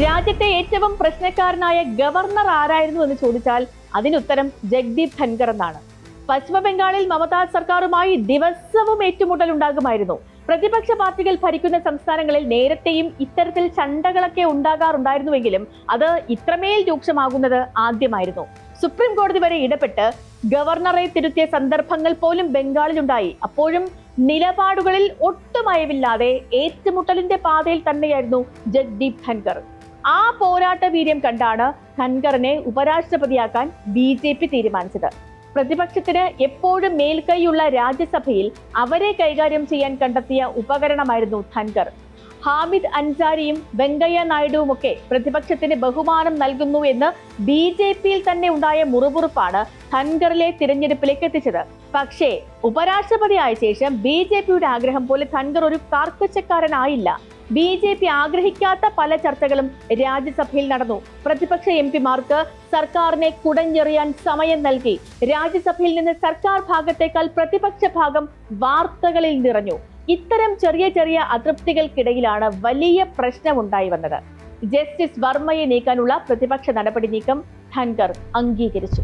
രാജ്യത്തെ ഏറ്റവും പ്രശ്നക്കാരനായ ഗവർണർ ആരായിരുന്നു എന്ന് ചോദിച്ചാൽ അതിനുത്തരം ജഗ്ദീപ് ധൻഖർ എന്നാണ്. പശ്ചിമ ബംഗാളിൽ മമതാ സർക്കാരുമായി ദിവസവും ഏറ്റുമുട്ടൽ ഉണ്ടാകുമായിരുന്നു. പ്രതിപക്ഷ പാർട്ടികൾ ഭരിക്കുന്ന സംസ്ഥാനങ്ങളിൽ നേരത്തെയും ഇത്തരത്തിൽ ചണ്ടകളൊക്കെ ഉണ്ടാകാറുണ്ടായിരുന്നുവെങ്കിലും അത് ഇത്രമേൽ രൂക്ഷമാകുന്നത് ആദ്യമായിരുന്നു. സുപ്രീം കോടതി വരെ ഇടപെട്ട് ഗവർണറെ തിരുത്തിയ സന്ദർഭങ്ങൾ പോലും ബംഗാളിലുണ്ടായി. അപ്പോഴും നിലപാടുകളിൽ ഒട്ടും അയവില്ലാതെ ഏറ്റുമുട്ടലിന്റെ പാതയിൽ തന്നെയായിരുന്നു ജഗ്ദീപ് ധൻഖർ. ആ പോരാട്ട വീര്യം കണ്ടാണ് ധൻഖറിനെ ഉപരാഷ്ട്രപതിയാക്കാൻ BJP തീരുമാനിച്ചത്. പ്രതിപക്ഷത്തിന് എപ്പോഴും മേൽക്കൈയുള്ള രാജ്യസഭയിൽ അവരെ കൈകാര്യം ചെയ്യാൻ കണ്ടെത്തിയ ഉപകരണമായിരുന്നു ധൻഖർ. ഹാമിദ് അൻസാരിയും വെങ്കയ്യ നായിഡുവുമൊക്കെ പ്രതിപക്ഷത്തിന് ബഹുമാനം നൽകുന്നു എന്ന് BJPയിൽ തന്നെ ഉണ്ടായ മുറുമുറുപ്പാണ് ധൻഖറിലെ തിരഞ്ഞെടുപ്പിലേക്ക് എത്തിച്ചത്. പക്ഷേ ഉപരാഷ്ട്രപതിയായ ശേഷം BJPയുടെ ആഗ്രഹം പോലെ ധൻഖർ ഒരു കാർക്കച്ചക്കാരനായില്ല. BJP ആഗ്രഹിക്കാത്ത പല ചർച്ചകളും രാജ്യസഭയിൽ നടന്നു. പ്രതിപക്ഷ MPമാർക്ക് സർക്കാരിനെ കുടഞ്ഞെറിയാൻ സമയം നൽകി. രാജ്യസഭയിൽ നിന്ന് സർക്കാർ ഭാഗത്തേക്കാൾ പ്രതിപക്ഷ ഭാഗം വാർത്തകളിൽ നിറഞ്ഞു. ഇത്തരം ചെറിയ ചെറിയ അതൃപ്തികൾക്കിടയിലാണ് വലിയ പ്രശ്നമുണ്ടായി വന്നത്. ജസ്റ്റിസ് വർമ്മയെ നീക്കാനുള്ള പ്രതിപക്ഷ നടപടി നീക്കം ധൻഖർ അംഗീകരിച്ചു.